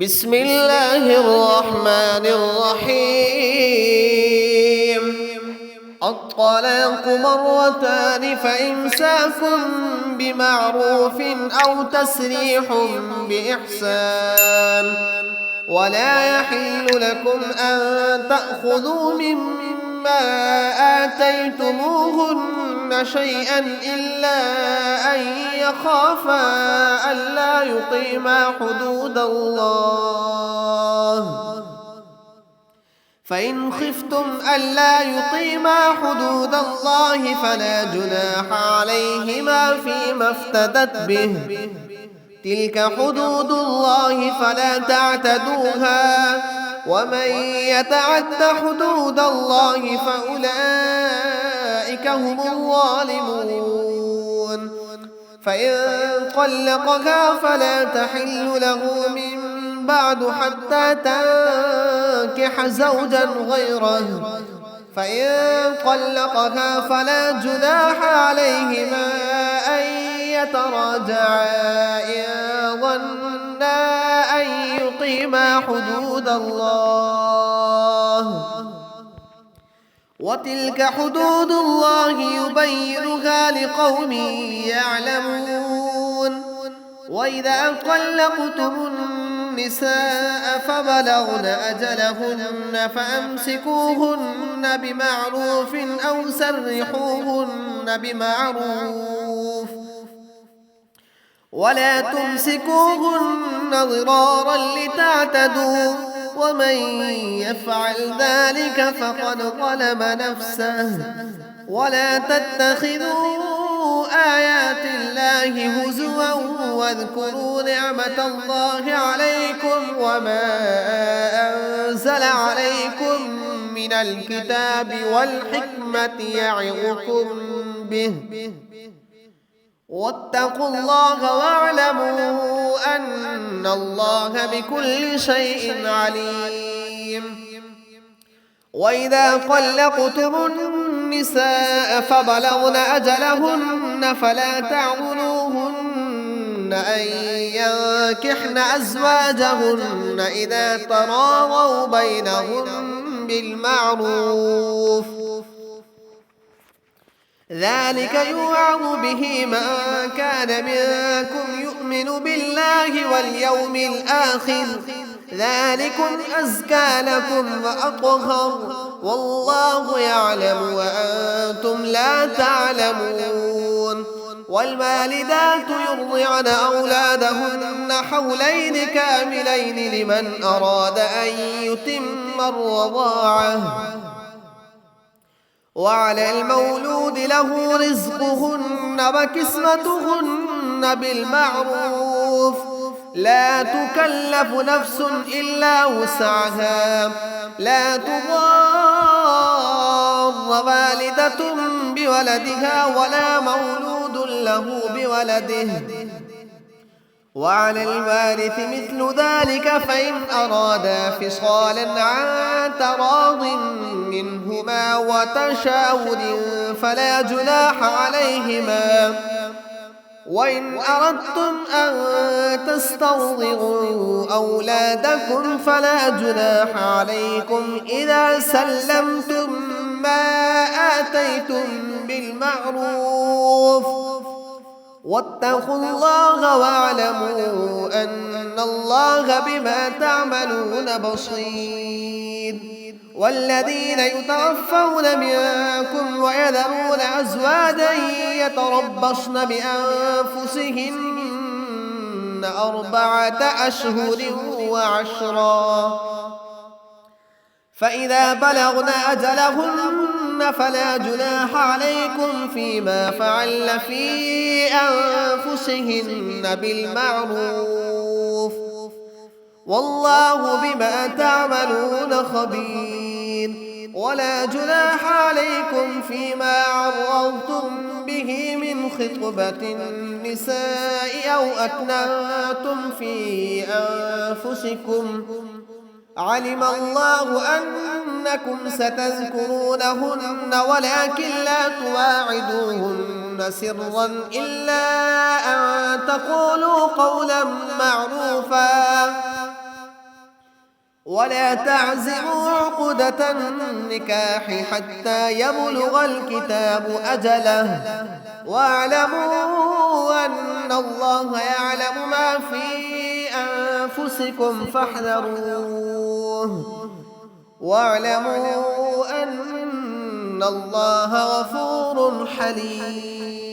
بسم الله الرحمن الرحيم. الطلاق مرتان فإمساك بمعروف أو تسريح بإحسان، ولا يحل لكم أن تأخذوا مما آتيتموهن شيئا إلا أن يخافا ألا يقيما حدود الله، فإن خفتم ألا يقيما حدود الله فلا جناح عليهما فيما افتدت به، تلك حدود الله فلا تعتدوها، ومن يتعد حدود الله فأولئك هم الظالمون. فإن طلقها فلا تحل له من بعد حتى تنكح زوجا غيره، فإن طلقها فلا جناح عليهما أن يتراجعا إن ظنا أن يقيما حدود الله، وتلك حدود الله يبينها لقوم يعلمون. وإذا طلقتم النساء فبلغن أجلهن فأمسكوهن بمعروف أو سرحوهن بمعروف، ولا تمسكوهن ضرارا لتعتدوا، ومن يفعل ذلك فقد ظلم نفسه. ولا تتخذوا آيات الله هزوا واذكروا نعمة الله عليكم وما أنزل عليكم من الكتاب والحكمة يعظكم به، واتقوا الله واعلموا أن الله بكل شيء عليم. وإذا طلقتم النساء فبلغن أجلهن فلا تعضلوهن أن ينكحن أزواجهن إذا تراضوا بينهم بالمعروف، ذلك يوعظ به من كان منكم يؤمن بالله واليوم الآخر، ذلكم أزكى لكم وأطهر، والله يعلم وأنتم لا تعلمون. والوالدات يرضعن أولادهن حولين كاملين لمن أراد أن يتم الرضاعة، وعلى المولود له رزقهن وكسوتهن بالمعروف، لا تكلف نفس إلا وسعها، لا تضار والدة بولدها ولا مولود له بولده، وعلى الوارث مثل ذلك فإن أرادا فصالا عن تراض منهما وتشاور فلا جناح عليهما. وإن أردتم أن تسترضعوا أولادكم فلا جناح عليكم إذا سلمتم ما آتيتم بالمعروف، واتقوا الله واعلموا أن الله بما تعملون بصير. والذين يتوفون منكم ويذرون أزواجا يتربصن بأنفسهن 4 أشهر وعشرا، فإذا بلغن أجلهن فلا جناح عليكم فيما فعلن في أنفسهن بالمعروف، والله بما تعملون خبير. ولا جناح عليكم فيما عرضتم به من خطبة النساء أو أكننتم في أنفسكم، علم الله أنكم ستذكرونهن ولكن لا تواعدوهن سرا إلا أن تقولوا قولا معروفا ولا تعزموا عقدة النكاح حتى يبلغ الكتاب أجله واعلموا أن الله يعلم ما في أنفسكم فاحذروه واعلموا أن الله غفور حليم.